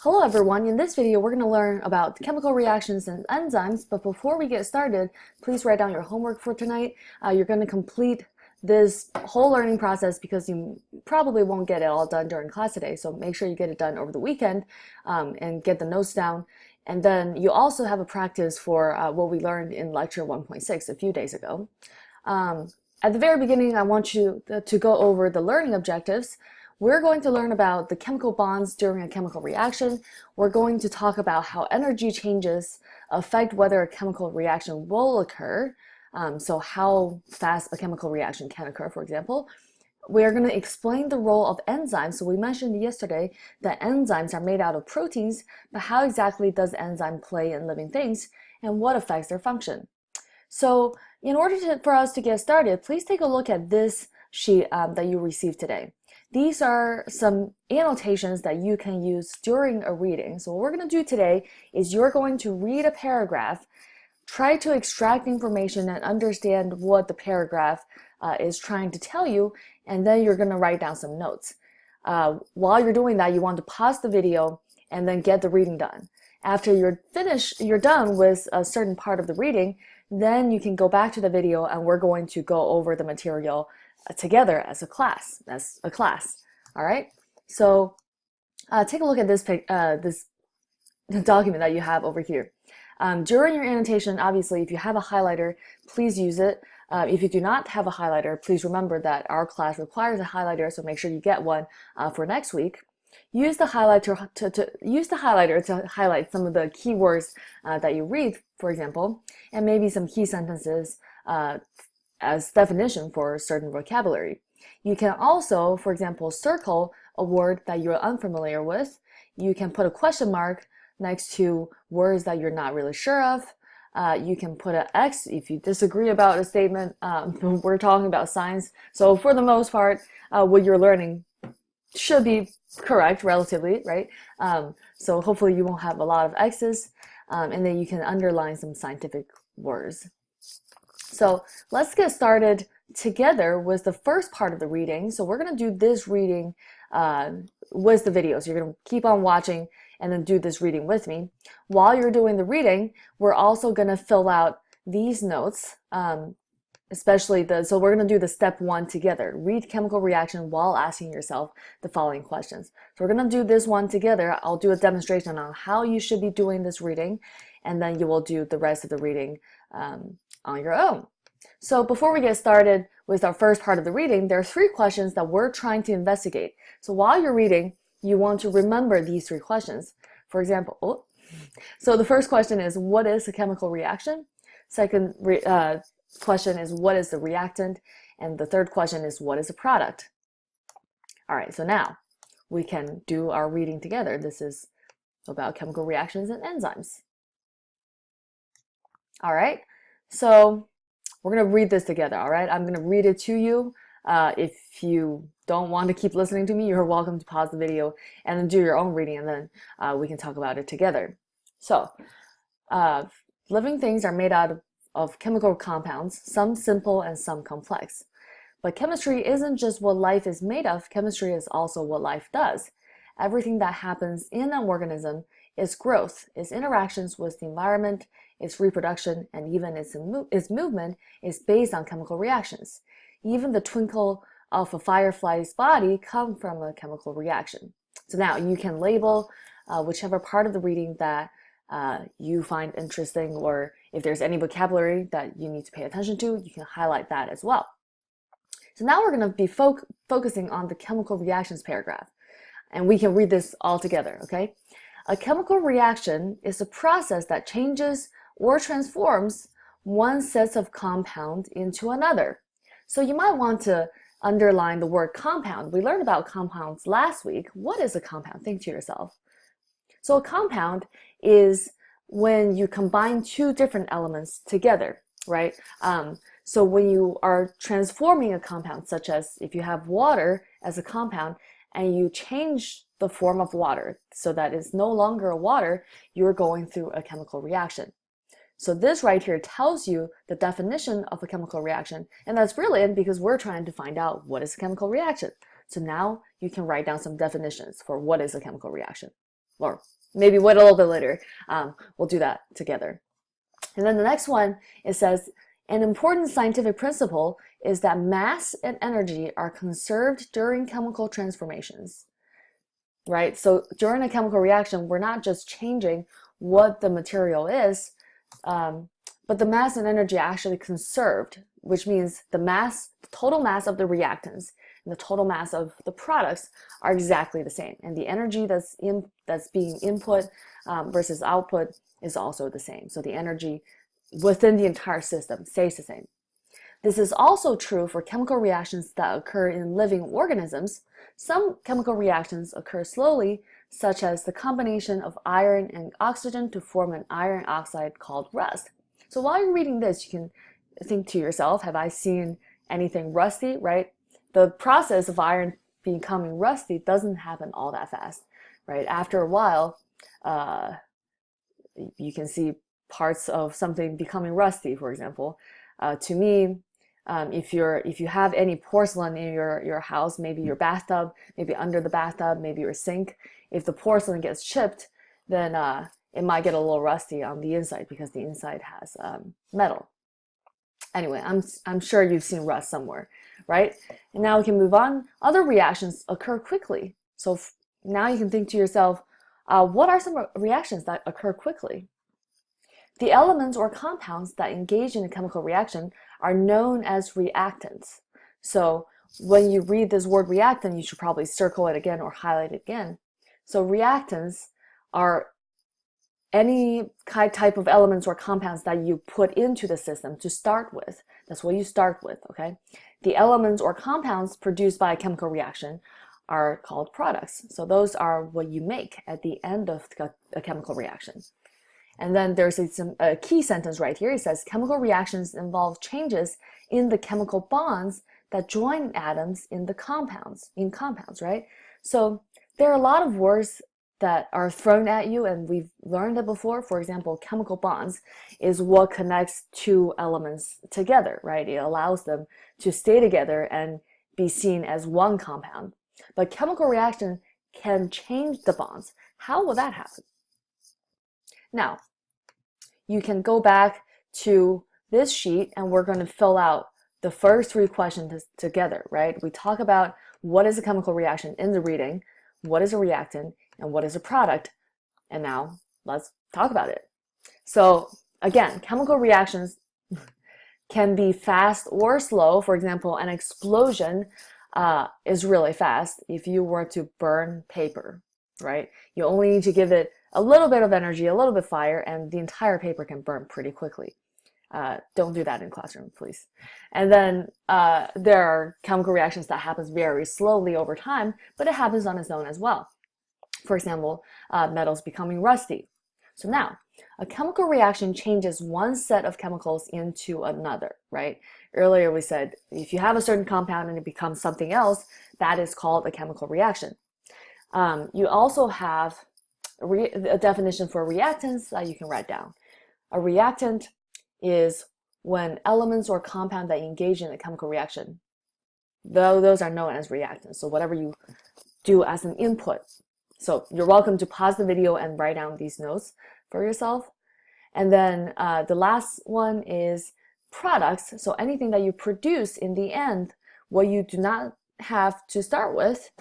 Hello everyone, in this video we're going to learn about chemical reactions and enzymes, but before we get started, please write down your homework for tonight. You're going to complete this whole learning process because you probably won't get it all done during class today, so make sure you get it done over the weekend and get the notes down. And then you also have a practice for what we learned in lecture 1.6 a few days ago. At the very beginning, I want you to go over the learning objectives. We're going to learn about the chemical bonds during a chemical reaction. We're going to talk about how energy changes affect whether a chemical reaction will occur. So how fast a chemical reaction can occur, for example. We're going to explain the role of enzymes. So we mentioned yesterday that enzymes are made out of proteins, but how exactly does enzyme play in living things and what affects their function? So in order for us to get started, please take a look at this sheet that you received today. These are some annotations that you can use during a reading. So what we're going to do today is you're going to read a paragraph, try to extract information and understand what the paragraph is trying to tell you, and then you're going to write down some notes. While you're doing that, you want to pause the video and then get the reading done. After you're done with a certain part of the reading, then you can go back to the video and we're going to go over the material together as a class. All right. So take a look at this this document that you have over here. During your annotation, obviously, if you have a highlighter, please use it. If you do not have a highlighter, please remember that our class requires a highlighter, so make sure you get one for next week. Use the highlighter to highlight some of the keywords that you read, for example, and maybe some key sentences as definition for certain vocabulary. You can also, for example, circle a word that you're unfamiliar with. You can put a question mark next to words that you're not really sure of. You can put an X if you disagree about a statement. We're talking about science, so for the most part, what you're learning should be correct relatively, right? So hopefully you won't have a lot of X's, and then you can underline some scientific words. So let's get started together with the first part of the reading. So we're going to do this reading with the video. So you're going to keep on watching and then do this reading with me. While you're doing the reading, we're also going to fill out these notes, so we're going to do the step 1 together. Read chemical reaction while asking yourself the following questions. So we're going to do this one together. I'll do a demonstration on how you should be doing this reading, and then you will do the rest of the reading on your own. So before we get started with our first part of the reading, there are 3 questions that we're trying to investigate. So while you're reading, you want to remember these 3 questions. For example, so the first question is, what is a chemical reaction? Second question is, what is the reactant? And the third question is, what is a product? All right, so now we can do our reading together. This is about chemical reactions and enzymes. All right, so we're going to read this together, all right? I'm going to read it to you. If you don't want to keep listening to me, you're welcome to pause the video and then do your own reading, and then we can talk about it together. So, living things are made out of chemical compounds, some simple and some complex. But chemistry isn't just what life is made of, chemistry is also what life does. Everything that happens in an organism, its growth, its interactions with the environment, its reproduction, and even its movement is based on chemical reactions. Even the twinkle of a firefly's body comes from a chemical reaction. So now you can label whichever part of the reading that you find interesting, or if there's any vocabulary that you need to pay attention to, you can highlight that as well. So now we're going to be focusing on the chemical reactions paragraph, and we can read this all together, okay? A chemical reaction is a process that changes or transforms one set of compound into another. So you might want to underline the word compound. We learned about compounds last week. What is a compound? Think to yourself. So a compound is when you combine 2 different elements together, right? So when you are transforming a compound, such as if you have water as a compound and you change the form of water so that it's no longer a water, you're going through a chemical reaction. So this right here tells you the definition of a chemical reaction, and that's brilliant because we're trying to find out what is a chemical reaction. So now you can write down some definitions for what is a chemical reaction. or maybe wait a little bit later. We'll do that together. And then the next one, it says, an important scientific principle is that mass and energy are conserved during chemical transformations, right? So during a chemical reaction, we're not just changing what the material is, but the mass and energy are actually conserved, which means the total mass of the reactants and the total mass of the products are exactly the same. And the energy that's being input versus output is also the same. So the energy within the entire system stays the same. This is also true for chemical reactions that occur in living organisms. Some chemical reactions occur slowly, such as the combination of iron and oxygen to form an iron oxide called rust. So while you're reading this, you can think to yourself, have I seen anything rusty, right? The process of iron becoming rusty doesn't happen all that fast, right? After a while, you can see parts of something becoming rusty, for example. To me, if you have any porcelain in your house, maybe your bathtub, maybe under the bathtub, maybe your sink, if the porcelain gets chipped, then it might get a little rusty on the inside because the inside has metal. Anyway, I'm sure you've seen rust somewhere, right? And now we can move on. Other reactions occur quickly. So now you can think to yourself, what are some reactions that occur quickly? The elements or compounds that engage in a chemical reaction are known as reactants. So when you read this word reactant, you should probably circle it again or highlight it again. So reactants are any type of elements or compounds that you put into the system to start with. That's what you start with, okay? The elements or compounds produced by a chemical reaction are called products. So those are what you make at the end of a chemical reaction. And then there's a key sentence right here. It says chemical reactions involve changes in the chemical bonds that join atoms in compounds, right? So there are a lot of words that are thrown at you, and we've learned it before. For example, chemical bonds is what connects two elements together, right? It allows them to stay together and be seen as one compound. But chemical reaction can change the bonds. How will that happen? Now, you can go back to this sheet and we're going to fill out the first three questions together, right? We talk about what is a chemical reaction in the reading, what is a reactant, and what is a product. And now let's talk about it. So again, chemical reactions can be fast or slow. For example, an explosion is really fast if you were to burn paper, right? You only need to give it a little bit of energy, a little bit of fire, and the entire paper can burn pretty quickly. Don't do that in classroom, please. And then there are chemical reactions that happens very slowly over time, but it happens on its own as well. For example, metals becoming rusty. So now, a chemical reaction changes one set of chemicals into another, right? Earlier we said if you have a certain compound and it becomes something else, that is called a chemical reaction. You also have a definition for reactants that you can write down. A reactant is when elements or compound that engage in a chemical reaction, those are known as reactants. So whatever you do as an input. So you're welcome to pause the video and write down these notes for yourself. And then the last one is products. So anything that you produce in the end, what you do not have to start with,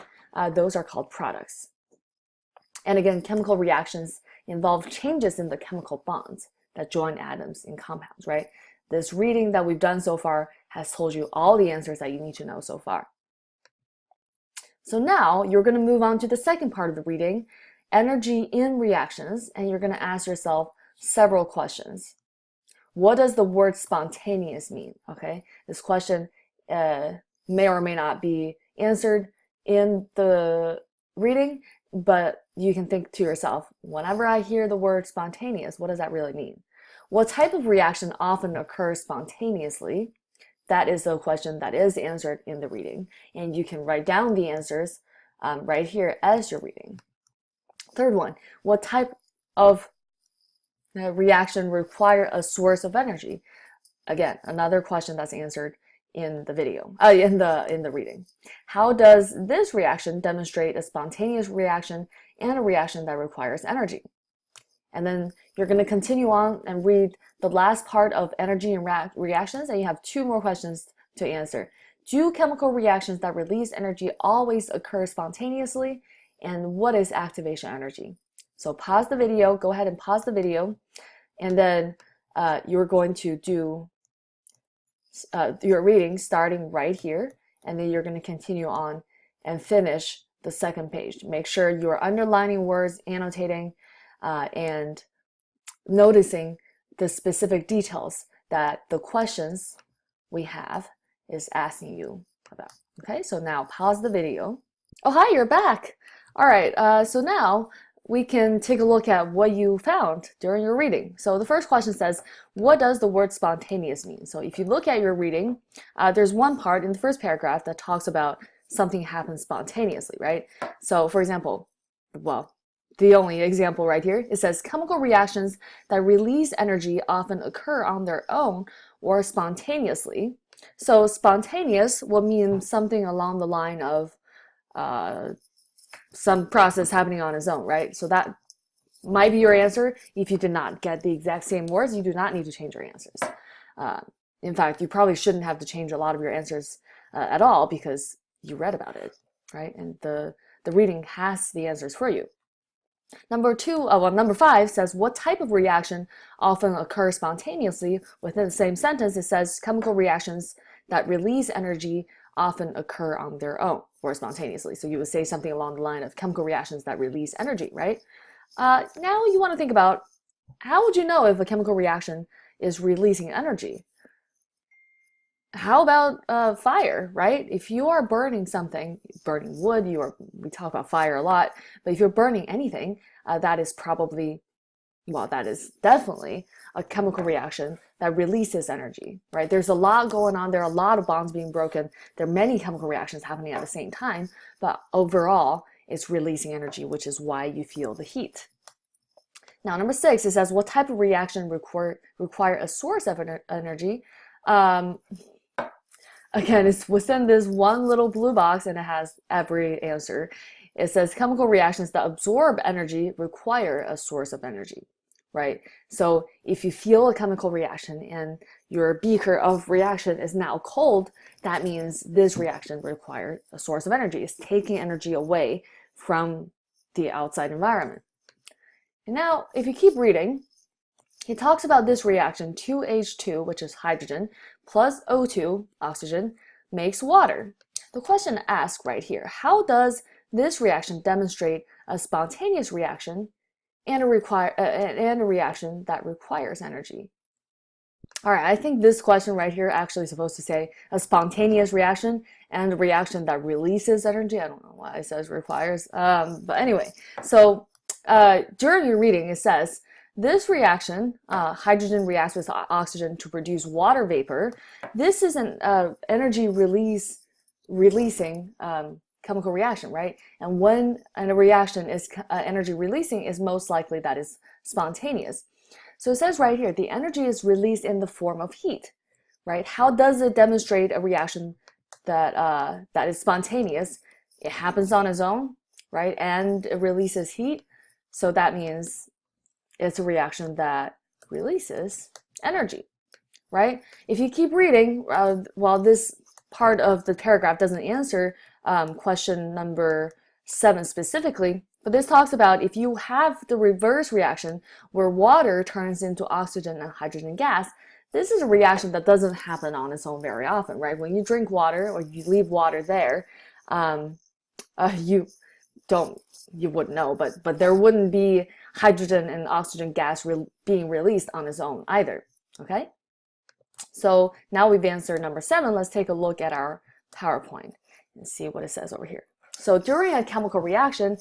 those are called products. And again, chemical reactions involve changes in the chemical bonds that join atoms in compounds, right? This reading that we've done so far has told you all the answers that you need to know so far. So now you're going to move on to the second part of the reading, energy in reactions, and you're going to ask yourself several questions. What does the word spontaneous mean? Okay, this question may or may not be answered in the reading, but you can think to yourself, whenever I hear the word spontaneous, what does that really mean? What type of reaction often occurs spontaneously? That is the question that is answered in the reading, and you can write down the answers right here as you're reading. Third one, what type of reaction require a source of energy? Again, another question that's answered in the video, in the reading. How does this reaction demonstrate a spontaneous reaction and a reaction that requires energy. And then you're going to continue on and read the last part of energy and reactions, and you have 2 more questions to answer. Do chemical reactions that release energy always occur spontaneously? And what is activation energy? So pause the video, go ahead and pause the video, and then you're going to do your reading starting right here, and then you're going to continue on and finish the second page. Make sure you're underlining words, annotating, and noticing the specific details that the questions we have is asking you about. Okay, so now pause the video. Oh, hi, you're back. All right, so now we can take a look at what you found during your reading. So the first question says, what does the word spontaneous mean? So if you look at your reading, there's one part in the first paragraph that talks about something happens spontaneously, right? So for example, well, the only example right here, it says chemical reactions that release energy often occur on their own or spontaneously. So spontaneous will mean something along the line of some process happening on its own, right? So that might be your answer. If you did not get the exact same words, you do not need to change your answers. In fact, you probably shouldn't have to change a lot of your answers at all because you read about it, right? And the reading has the answers for you. Number 5 says, what type of reaction often occurs spontaneously? Within the same sentence, it says chemical reactions that release energy often occur on their own or spontaneously. So you would say something along the line of chemical reactions that release energy, right? Now you want to think about, how would you know if a chemical reaction is releasing energy? How about fire, right? If you are burning something, burning wood, we talk about fire a lot, but if you're burning anything, that is definitely a chemical reaction that releases energy, right? There's a lot going on. There are a lot of bonds being broken. There are many chemical reactions happening at the same time, but overall, it's releasing energy, which is why you feel the heat. Now, number 6, it says, what type of reaction require a source of energy? Again, it's within this one little blue box and it has every answer. It says chemical reactions that absorb energy require a source of energy, right? So if you feel a chemical reaction and your beaker of reaction is now cold, that means this reaction requires a source of energy. It's taking energy away from the outside environment. And now, if you keep reading, it talks about this reaction, 2H2, which is hydrogen, plus O2, oxygen, makes water. The question asks right here, how does this reaction demonstrate a spontaneous reaction and a reaction that requires energy? All right, I think this question right here actually is supposed to say a spontaneous reaction and a reaction that releases energy. I don't know why it says requires, but anyway, so during your reading, it says, this reaction, hydrogen reacts with oxygen to produce water vapor. This is an energy releasing chemical reaction, right? And when a reaction is energy releasing, is most likely that is spontaneous. So it says right here, the energy is released in the form of heat, right? How does it demonstrate a reaction that that is spontaneous? It happens on its own, right? And it releases heat. So that means it's a reaction that releases energy, right? If you keep reading, while this part of the paragraph doesn't answer question number 7 specifically, but this talks about if you have the reverse reaction where water turns into oxygen and hydrogen gas, this is a reaction that doesn't happen on its own very often, right? When you drink water or you leave water there, you wouldn't know, but there wouldn't be hydrogen and oxygen gas being released on its own either, okay? So now we've answered number 7. Let's take a look at our PowerPoint and see what it says over here. So during a chemical reaction,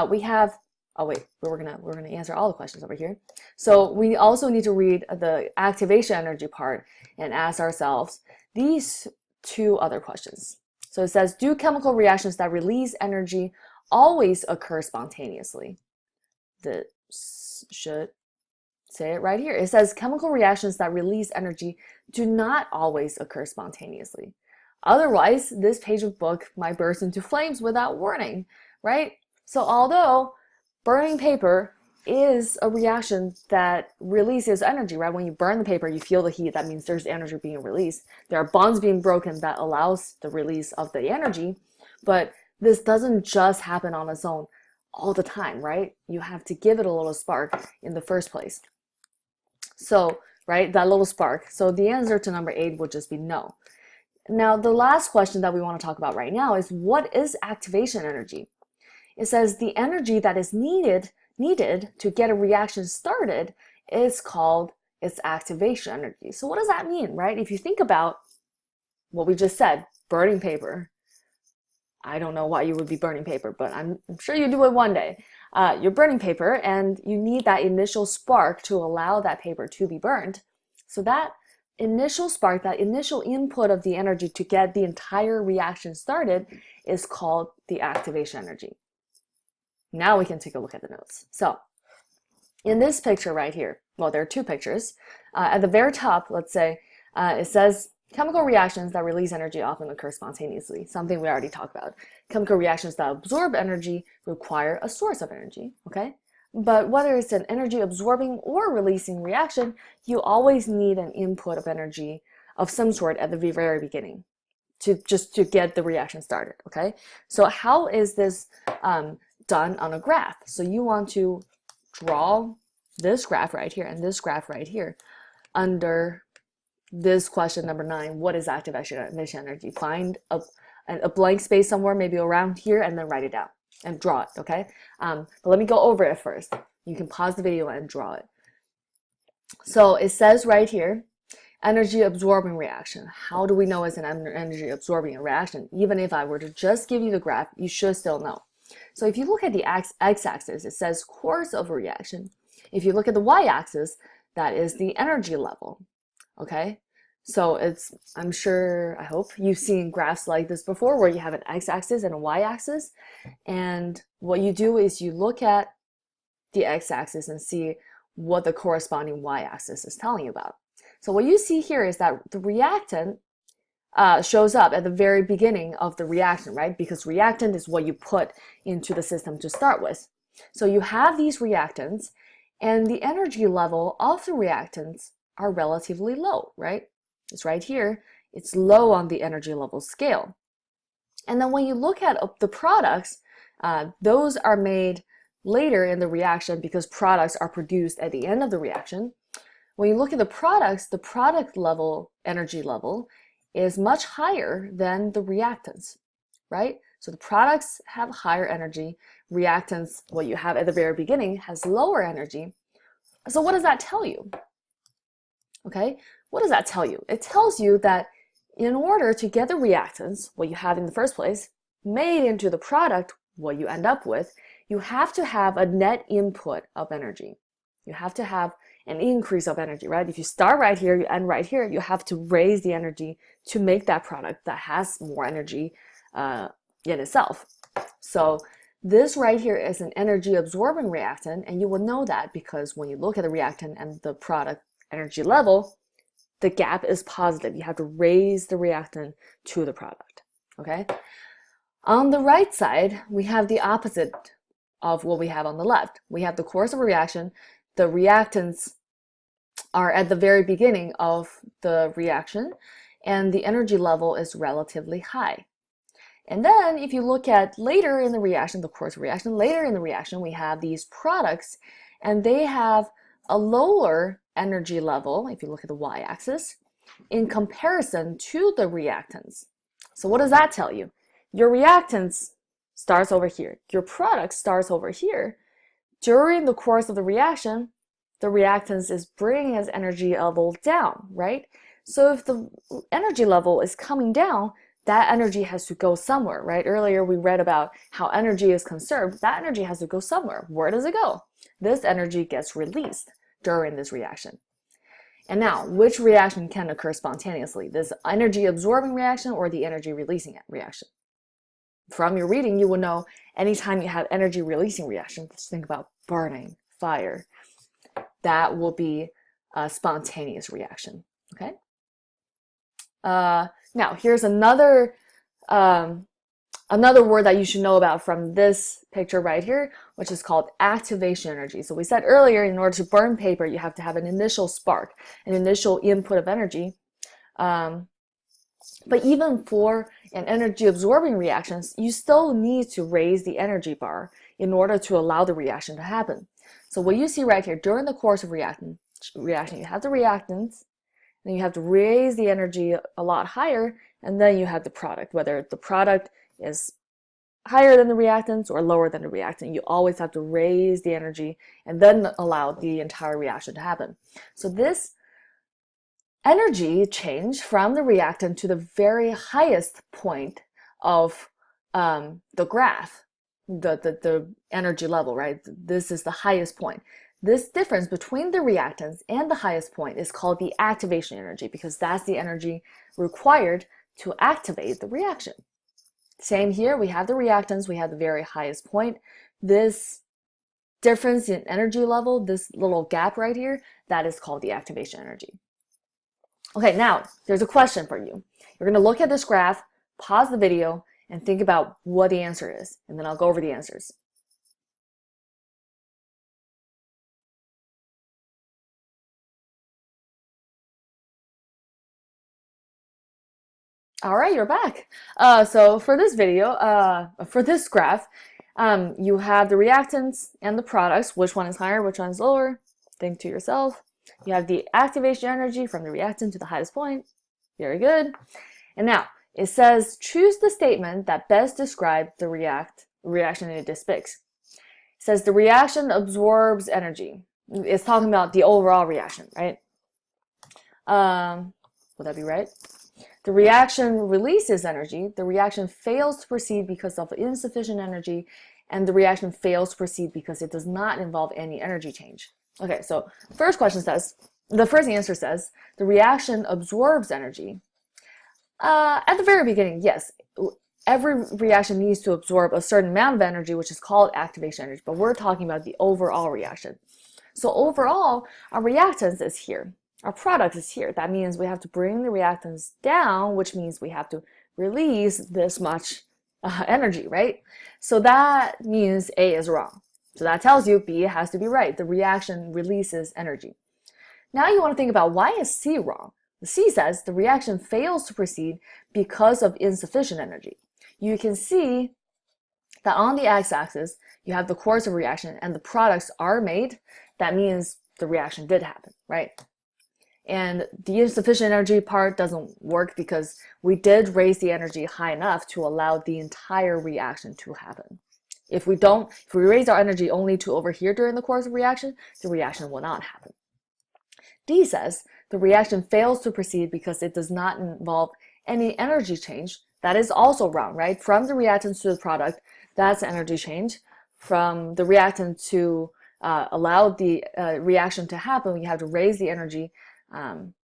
we have, oh wait, we're gonna answer all the questions over here. So we also need to read the activation energy part and ask ourselves these 2 other questions. So it says, do chemical reactions that release energy always occur spontaneously? This should say it right here. It says chemical reactions that release energy do not always occur spontaneously. Otherwise, this page of book might burst into flames without warning, right? So although burning paper is a reaction that releases energy, right? When you burn the paper, you feel the heat. That means there's energy being released. There are bonds being broken that allows the release of the energy. But this doesn't just happen on its own all the time, right? You have to give it a little spark in the first place. So, right, that little spark. So the answer to number 8 would just be no. Now, the last question that we want to talk about right now is, what is activation energy? It says the energy that is needed to get a reaction started is called its activation energy. So what does that mean, right? If you think about what we just said, burning paper. I don't know why you would be burning paper, but I'm sure you do it one day. You're burning paper and you need that initial spark to allow that paper to be burned. So that initial spark, that initial input of the energy to get the entire reaction started is called the activation energy. Now we can take a look at the notes. So in this picture right here, well, there are two pictures. At the very top, let's say, it says chemical reactions that release energy often occur spontaneously, something we already talked about. Chemical reactions that absorb energy require a source of energy, okay? But whether it's an energy absorbing or releasing reaction, you always need an input of energy of some sort at the very beginning to get the reaction started, okay? So how is this done on a graph? So you want to draw this graph right here and this graph right here under this question number 9. What is activation energy? Find a blank space somewhere, maybe around here, and then write it down and draw it, okay? But let me go over it first. You can pause the video and draw it. So it says right here, energy absorbing reaction. How do we know it's an energy absorbing reaction? Even if I were to just give you the graph, you should still know. So if you look at the x-axis, it says course of a reaction. If you look at the y-axis, that is the energy level, okay? So it's, I'm sure, I hope you've seen graphs like this before where you have an x-axis and a y-axis. And what you do is you look at the x-axis and see what the corresponding y-axis is telling you about. So what you see here is that the reactant shows up at the very beginning of the reaction, right? Because reactant is what you put into the system to start with. So you have these reactants, and the energy level of the reactants are relatively low, right? It's right here. It's low on the energy level scale. And then when you look at the products, those are made later in the reaction because products are produced at the end of the reaction. When you look at the products, the product level, energy level, is much higher than the reactants, right? So the products have higher energy. Reactants, what you have at the very beginning, has lower energy. So what does that tell you? Okay, what does that tell you? It tells you that in order to get the reactants, what you have in the first place, made into the product, what you end up with, you have to have a net input of energy. You have to have an increase of energy, right? If you start right here, you end right here, you have to raise the energy to make that product that has more energy in itself. So this right here is an energy absorbing reactant, and you will know that because when you look at the reactant and the product energy level, the gap is positive. You have to raise the reactant to the product, okay? On the right side, we have the opposite of what we have on the left. We have the course of a reaction. The reactants are at the very beginning of the reaction, and the energy level is relatively high. And then if you look at later in the reaction, the course of reaction, later in the reaction, we have these products, and they have a lower energy level, if you look at the y-axis, in comparison to the reactants. So what does that tell you? Your reactants starts over here. Your product starts over here. During the course of the reaction, the reactants is bringing its energy level down, right? So if the energy level is coming down, that energy has to go somewhere, right? Earlier we read about how energy is conserved. That energy has to go somewhere. Where does it go? This energy gets released during this reaction. And now, which reaction can occur spontaneously? This energy absorbing reaction or the energy releasing reaction? From your reading, you will know anytime you have energy releasing reaction, just think about burning, fire, that will be a spontaneous reaction, okay? Now, here's another another word that you should know about from this picture right here, which is called activation energy. So we said earlier, in order to burn paper, you have to have an initial spark, an initial input of energy. But even for an energy absorbing reactions, you still need to raise the energy bar in order to allow the reaction to happen. So what you see right here, during the course of reaction, you have the reactants, then you have to raise the energy a lot higher, and then you have the product. Whether the product is higher than the reactants or lower than the reactant, you always have to raise the energy and then allow the entire reaction to happen. So this energy change from the reactant to the very highest point of the graph, the energy level, right? This is the highest point. This difference between the reactants and the highest point is called the activation energy, because that's the energy required to activate the reaction. Same here, we have the reactants, we have the very highest point. This difference in energy level, this little gap right here, that is called the activation energy. Okay, now there's a question for you. You're going to look at this graph, pause the video, and think about what the answer is, and then I'll go over the answers. All right, you're back. So for this video, for this graph, you have the reactants and the products. Which one is higher, which one is lower? Think to yourself. You have the activation energy from the reactant to the highest point. Very good. And now, it says, choose the statement that best describes the reaction it depicts. It says the reaction absorbs energy. It's talking about the overall reaction, right? Would that be right? The reaction releases energy. The reaction fails to proceed because of insufficient energy, and the reaction fails to proceed because it does not involve any energy change. Okay, so the first answer says, the reaction absorbs energy. At the very beginning, yes, every reaction needs to absorb a certain amount of energy, which is called activation energy, but we're talking about the overall reaction. So overall, our reactants is here. Our product is here. That means we have to bring the reactants down, which means we have to release this much energy, right? So that means A is wrong. So that tells you B has to be right. The reaction releases energy. Now you want to think about, why is C wrong? The C says the reaction fails to proceed because of insufficient energy. You can see that on the x-axis, you have the course of reaction and the products are made. That means the reaction did happen, right? And the insufficient energy part doesn't work because we did raise the energy high enough to allow the entire reaction to happen. If we raise our energy only to over here during the course of reaction, the reaction will not happen. D says the reaction fails to proceed because it does not involve any energy change. That is also wrong, right? From the reactant to the product, that's energy change. From the reactant to allow the reaction to happen, we have to raise the energy. And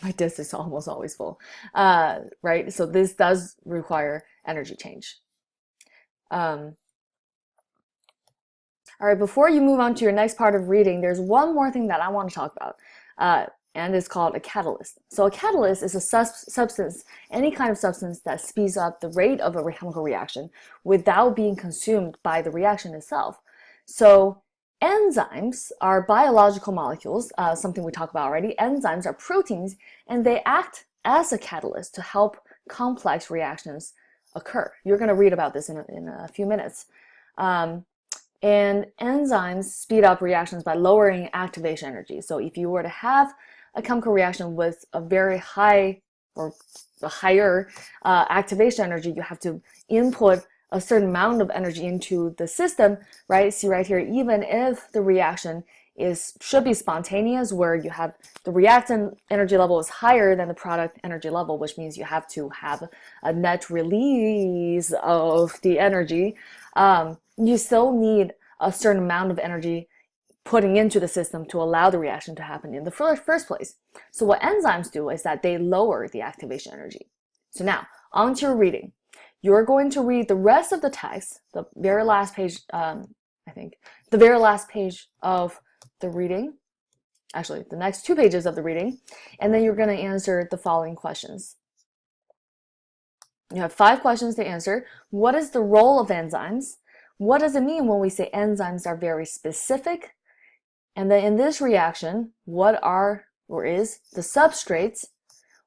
my disk is almost always full, right? So this does require energy change. All right, before you move on to your next part of reading, there's one more thing that I want to talk about, and it's called a catalyst. So a catalyst is a substance, any kind of substance that speeds up the rate of a chemical reaction without being consumed by the reaction itself. So enzymes are biological molecules, something we talked about already. Enzymes are proteins, and they act as a catalyst to help complex reactions occur. You're going to read about this in a few minutes. And enzymes speed up reactions by lowering activation energy. So if you were to have a chemical reaction with a very high or a higher activation energy, you have to input a certain amount of energy into the system, right? See right here, even if the reaction should be spontaneous, where you have the reactant energy level is higher than the product energy level, which means you have to have a net release of the energy, you still need a certain amount of energy putting into the system to allow the reaction to happen in the first place. So what enzymes do is that they lower the activation energy. So now, on to your reading. You're going to read the rest of the text, the very last page, the very last page of the reading, actually the next 2 pages of the reading, and then you're going to answer the following questions. You have 5 questions to answer. What is the role of enzymes? What does it mean when we say enzymes are very specific? And then in this reaction, what are or is the substrates?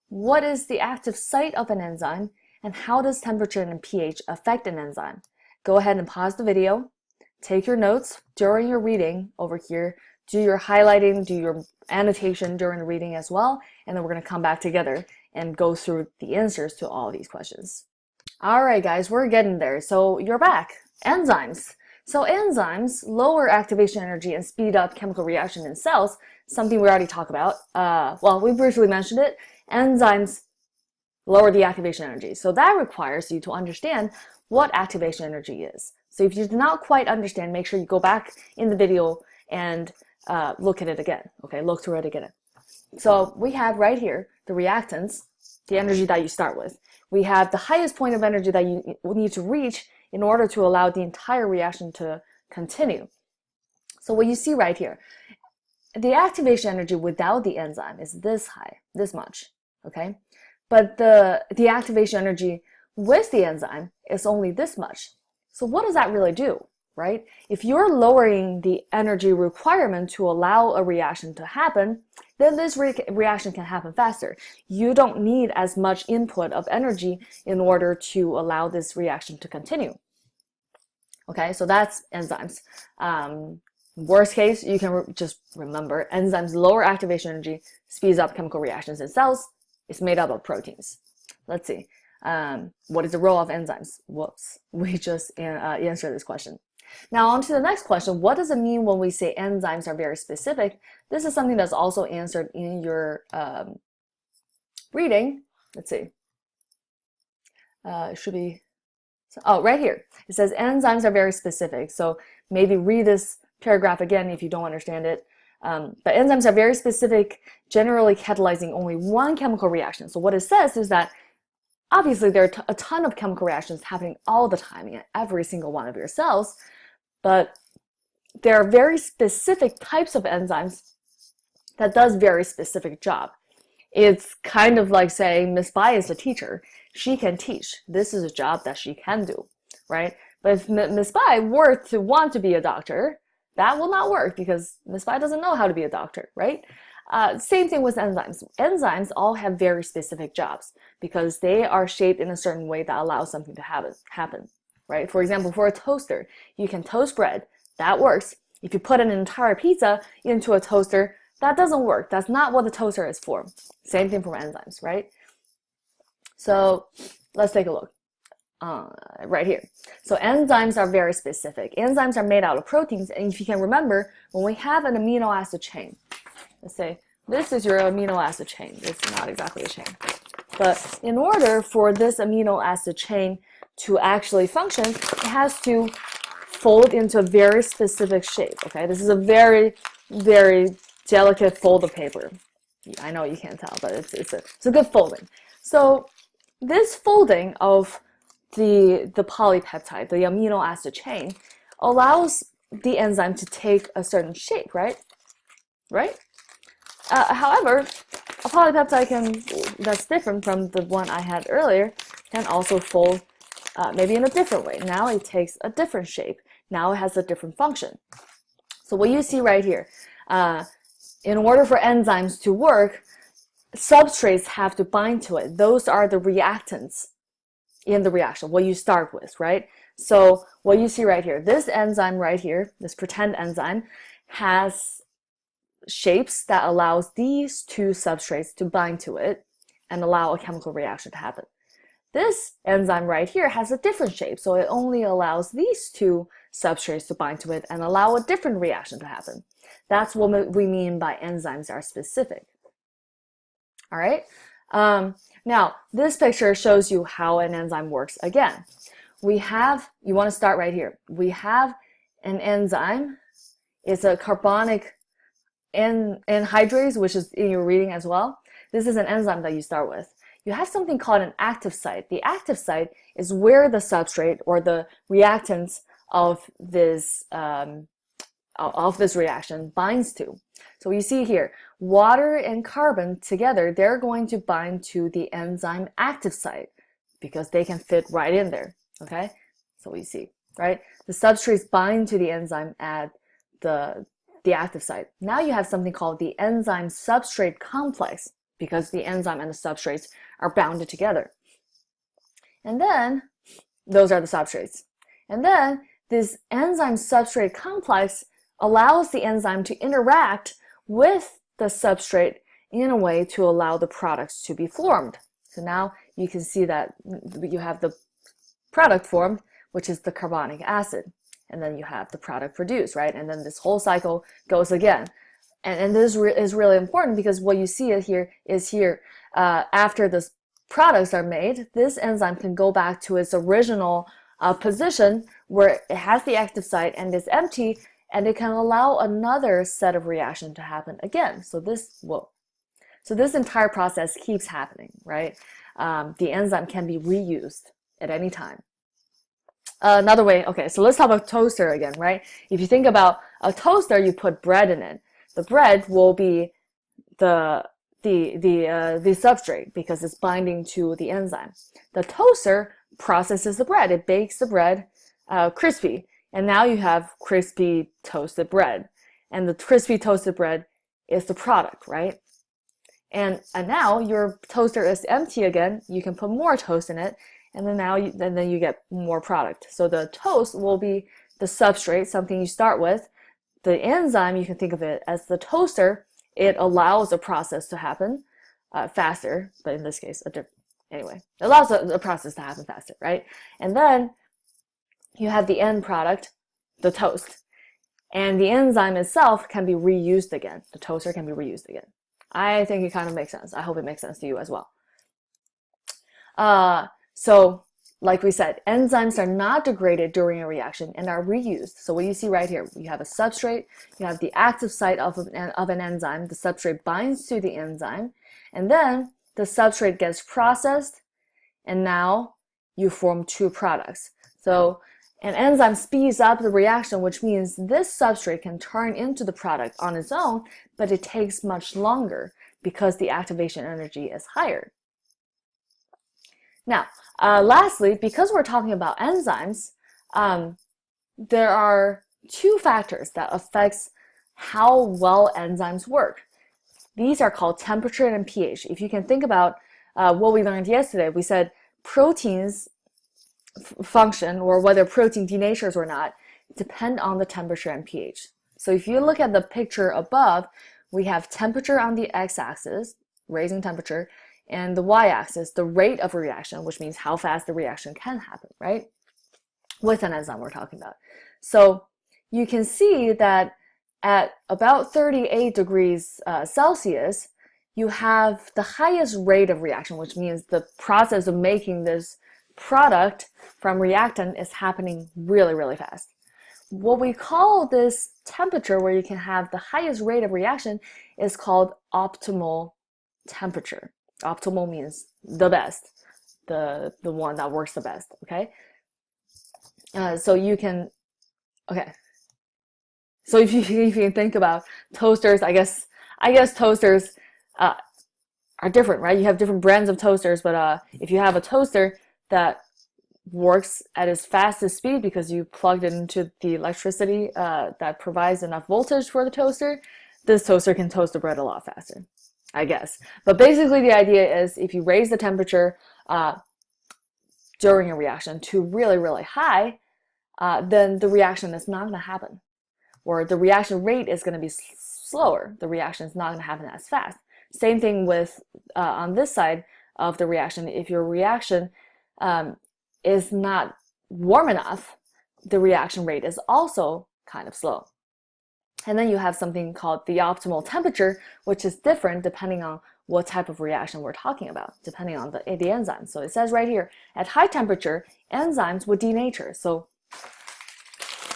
What is the active site of an enzyme? And how does temperature and pH affect an enzyme? Go ahead and pause the video, take your notes during your reading over here, do your highlighting, do your annotation during the reading as well, and then we're going to come back together and go through the answers to all these questions. All right, guys, we're getting there. So you're back. Enzymes. So enzymes lower activation energy and speed up chemical reaction in cells, something we already talked about. Well, we briefly mentioned it. Enzymes lower the activation energy. So that requires you to understand what activation energy is. So if you do not quite understand, make sure you go back in the video and look at it again. Okay, look through it again. So we have right here the reactants, the energy that you start with. We have the highest point of energy that you need to reach in order to allow the entire reaction to continue. So what you see right here, the activation energy without the enzyme is this high, this much, okay? But the activation energy with the enzyme is only this much. So what does that really do, right? If you're lowering the energy requirement to allow a reaction to happen, then this reaction can happen faster. You don't need as much input of energy in order to allow this reaction to continue. Okay, so that's enzymes. Worst case, you can just remember enzymes lower activation energy, speeds up chemical reactions in cells. It's made up of proteins. Let's see. What is the role of enzymes? Whoops, we just answered this question. Now on to the next question. What does it mean when we say enzymes are very specific? This is something that's also answered in your reading. Let's see. It should be, oh, right here. It says enzymes are very specific. So maybe read this paragraph again if you don't understand it. But enzymes are very specific, generally catalyzing only one chemical reaction. So what it says is that obviously there are a ton of chemical reactions happening all the time in every single one of your cells, but there are very specific types of enzymes that does very specific job. It's kind of like saying Miss Bai is a teacher. She can teach. This is a job that she can do, right? But if Miss Bai were to want to be a doctor, that will not work because Miss Bai doesn't know how to be a doctor, right? Same thing with enzymes. Enzymes all have very specific jobs because they are shaped in a certain way that allows something to happen, right? For example, for a toaster, you can toast bread. That works. If you put an entire pizza into a toaster, that doesn't work. That's not what the toaster is for. Same thing for enzymes, right? So let's take a look. Right here. So enzymes are very specific. Enzymes are made out of proteins, and if you can remember, when we have an amino acid chain, let's say this is your amino acid chain. It's not exactly a chain. But in order for this amino acid chain to actually function, it has to fold into a very specific shape. Okay, this is a very, very delicate fold of paper. I know you can't tell, but it's a good folding. So this folding of the polypeptide, the amino acid chain, allows the enzyme to take a certain shape, right? However, a polypeptide that's different from the one I had earlier can also fold maybe in a different way. Now it takes a different shape. Now it has a different function. So what you see right here, in order for enzymes to work, substrates have to bind to it. Those are the reactants in the reaction, what you start with, right? So what you see right here, this enzyme right here, this pretend enzyme, has shapes that allows these two substrates to bind to it and allow a chemical reaction to happen. This enzyme right here has a different shape, so it only allows these two substrates to bind to it and allow a different reaction to happen. That's what we mean by enzymes are specific. All right? Now, this picture shows you how an enzyme works again. You want to start right here. We have an enzyme. It's a carbonic anhydrase, which is in your reading as well. This is an enzyme that you start with. You have something called an active site. The active site is where the substrate or the reactants of this reaction binds to. So you see here, water and carbon together, they're going to bind to the enzyme active site. because they can fit right in there, okay? So we see, right? The substrates bind to the enzyme at the active site. Now you have something called the enzyme-substrate complex because the enzyme and the substrates are bounded together. And then, those are the substrates. And then this enzyme-substrate complex allows the enzyme to interact with the substrate in a way to allow the products to be formed. So now you can see that you have the product formed, which is the carbonic acid. And then you have the product produced, right? And then this whole cycle goes again. And this is really important because what you see here after the products are made, this enzyme can go back to its original position where it has the active site and it's empty, and it can allow another set of reaction to happen again. So this entire process keeps happening, right? The enzyme can be reused at any time. Another way, okay, so let's talk about toaster again, right? If you think about a toaster, you put bread in it. The bread will be the substrate because it's binding to the enzyme. The toaster processes the bread. It bakes the bread crispy, and now you have crispy toasted bread. And the crispy toasted bread is the product, right? And now your toaster is empty again. You can put more toast in it, and then you get more product. So the toast will be the substrate, something you start with. The enzyme, you can think of it as the toaster. It allows a process to happen faster, but in this case, anyway, it allows a process to happen faster, right? And then you have the end product, the toast. And the enzyme itself can be reused again. The toaster can be reused again. I think it kind of makes sense. I hope it makes sense to you as well. So, like we said, enzymes are not degraded during a reaction and are reused. So what you see right here, you have a substrate, you have the active site of an enzyme, the substrate binds to the enzyme, and then the substrate gets processed, and now you form two products. So an enzyme speeds up the reaction, which means this substrate can turn into the product on its own, but it takes much longer because the activation energy is higher. Now, lastly, because we're talking about enzymes, there are two factors that affects how well enzymes work. These are called temperature and pH. If you can think about what we learned yesterday, we said proteins function, or whether protein denatures or not, depend on the temperature and pH. So if you look at the picture above, we have temperature on the x-axis, raising temperature, and the y-axis, the rate of a reaction, which means how fast the reaction can happen, right? With an enzyme we're talking about. So you can see that at about 38 degrees Celsius, you have the highest rate of reaction, which means the process of making this product from reactant is happening really, really fast. What we call this temperature where you can have the highest rate of reaction is called optimal temperature. Optimal means the best, the one that works the best, okay? So you can, okay. So if you think about toasters, I guess toasters are different, right? You have different brands of toasters, but if you have a toaster that works at its fastest speed because you plugged it into the electricity that provides enough voltage for the toaster, this toaster can toast the bread a lot faster, I guess. But basically the idea is if you raise the temperature during a reaction to really, really high, then the reaction is not going to happen. Or the reaction rate is going to be slower. The reaction is not going to happen as fast. Same thing with on this side of the reaction. If your reaction is not warm enough, the reaction rate is also kind of slow. And then you have something called the optimal temperature, which is different depending on what type of reaction we're talking about, depending on the enzyme. So it says right here, at high temperature, enzymes would denature. So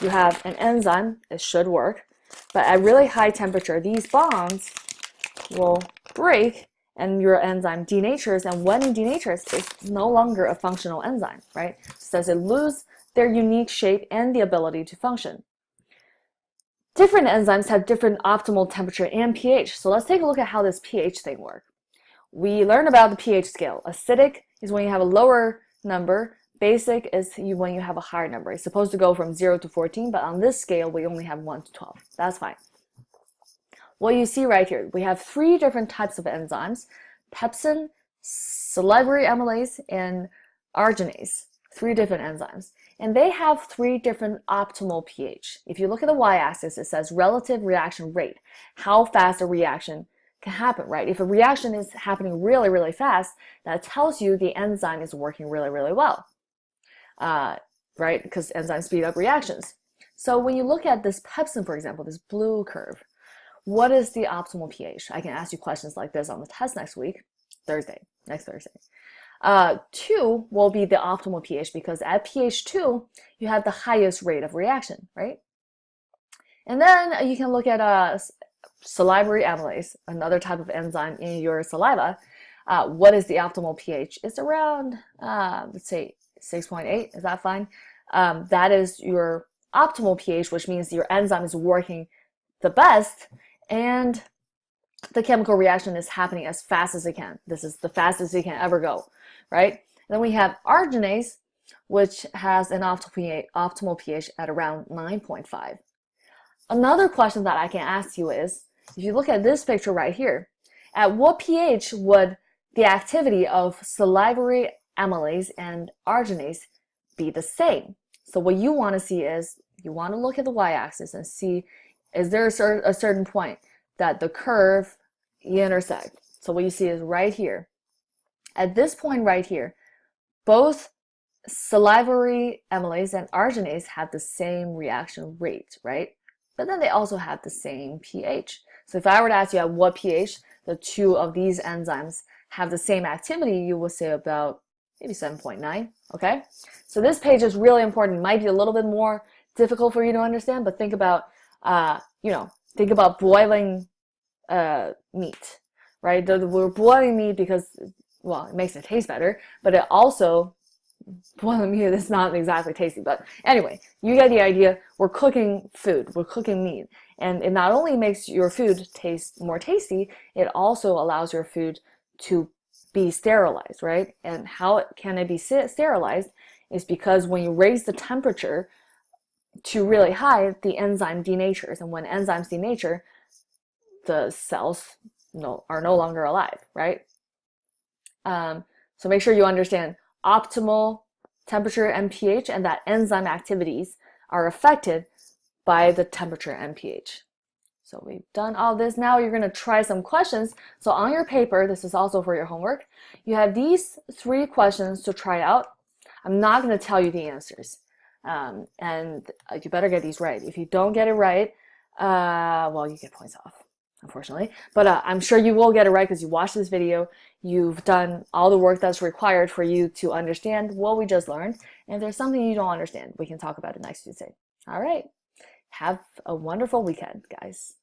you have an enzyme, it should work, but at really high temperature, these bonds will break and your enzyme denatures, and when it denatures, it's no longer a functional enzyme, right? It says it loses their unique shape and the ability to function. Different enzymes have different optimal temperature and pH. So let's take a look at how this pH thing works. We learned about the pH scale. Acidic is when you have a lower number. Basic is when you have a higher number. It's supposed to go from 0 to 14, but on this scale, we only have 1 to 12. That's fine. What you see right here, we have 3 different types of enzymes: pepsin, salivary amylase, and arginase. 3 different enzymes. And they have 3 different optimal pH. If you look at the y-axis, it says relative reaction rate, how fast a reaction can happen, right? If a reaction is happening really, really fast, that tells you the enzyme is working really, really well, right? Because enzymes speed up reactions. So when you look at this pepsin, for example, this blue curve, what is the optimal pH? I can ask you questions like this on the test next week, next Thursday. 2 will be the optimal pH because at pH 2, you have the highest rate of reaction, right? And then you can look at salivary amylase, another type of enzyme in your saliva. What is the optimal pH? It's around, let's say 6.8. Is that fine? That is your optimal pH, which means your enzyme is working the best and the chemical reaction is happening as fast as it can. This is the fastest it can ever go, right? Then we have arginase, which has an optimal pH at around 9.5. Another question that I can ask you is, if you look at this picture right here, at what pH would the activity of salivary amylase and arginase be the same? So what you want to see is, you want to look at the y-axis and see, is there a certain point that the curve intersect? So what you see is right here. At this point right here, both salivary amylase and arginase have the same reaction rate, right? But then they also have the same pH. So if I were to ask you at what pH the 2 of these enzymes have the same activity, you would say about maybe 7.9, okay? So this page is really important. It might be a little bit more difficult for you to understand, but think about, think about boiling meat, right? We're boiling meat because, well, it makes it taste better, but it also, boiling meat is not exactly tasty, but anyway, you get the idea. We're cooking food, we're cooking meat, and it not only makes your food taste more tasty, it also allows your food to be sterilized, right? And how can it be sterilized is because when you raise the temperature to really high, the enzyme denatures, and when enzymes denature, the cells are no longer alive, right? So make sure you understand optimal temperature and pH, and that enzyme activities are affected by the temperature and pH. So we've done all this. Now you're going to try some questions. So on your paper, this is also for your homework, you have these 3 questions to try out. I'm not going to tell you the answers. And you better get these right. If you don't get it right, well, you get points off, unfortunately. But I'm sure you will get it right because you watched this video. You've done all the work that's required for you to understand what we just learned. And if there's something you don't understand, we can talk about it next Tuesday. All right. Have a wonderful weekend, guys.